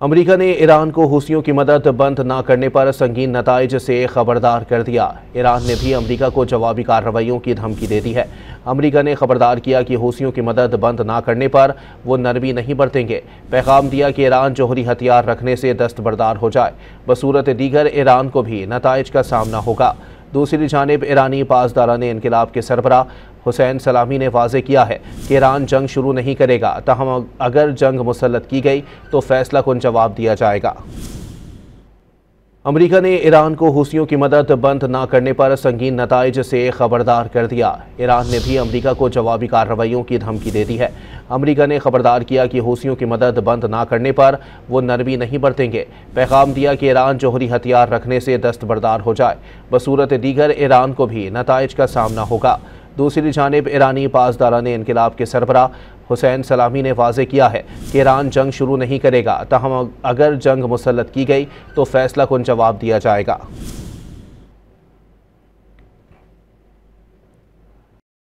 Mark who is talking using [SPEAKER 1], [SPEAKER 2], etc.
[SPEAKER 1] America ने Iran को हूसियों की मदद बंद न करने पर संगीन नताइज से खबरदार कर दिया। ईरान ने भी अमेरिका को जवाबी कार्रवाइयों की धमकी दे दी है। अमेरिका ने खबरदार किया कि हूसियों की मदद बंद न करने पर वो नरमी नहीं बरतेंगे। पैगाम दिया कि ईरान जौहरी हथियार रखने से दस्तबरदार हो जाए, बसूरत दीगर ईरान को भी नताइज का सामना होगा। दूसरी जानिब ईरानी पासदारान इनकलाब के सरबराह हुसैन सलामी ने वाज़ेह किया है कि ईरान जंग शुरू नहीं करेगा, ताहम अगर जंग मुसल्लत की गई तो फैसला कुन जवाब दिया जाएगा। अमेरिका ने ईरान को हूसियों की मदद बंद न करने पर संगीन नताइज से खबरदार कर दिया। ईरान ने भी अमेरिका को जवाबी कार्रवाइयों की धमकी दे दी है। अमेरिका ने खबरदार किया कि हूसियों की मदद बंद न करने पर वो नरमी नहीं बरतेंगे। पैगाम दिया कि ईरान जौहरी हथियार रखने से दस्तबरदार हो जाए, बसूरत दीगर ईरान को भी नताइज का सामना होगा। दूसरी जानिब ईरानी पासदारान इनकलाब के सरबराह हुसैन सलामी ने वाज़ेह किया है कि ईरान जंग शुरू नहीं करेगा, ताहम अगर जंग मुसल्लत की गई तो फैसला कुन जवाब दिया जाएगा।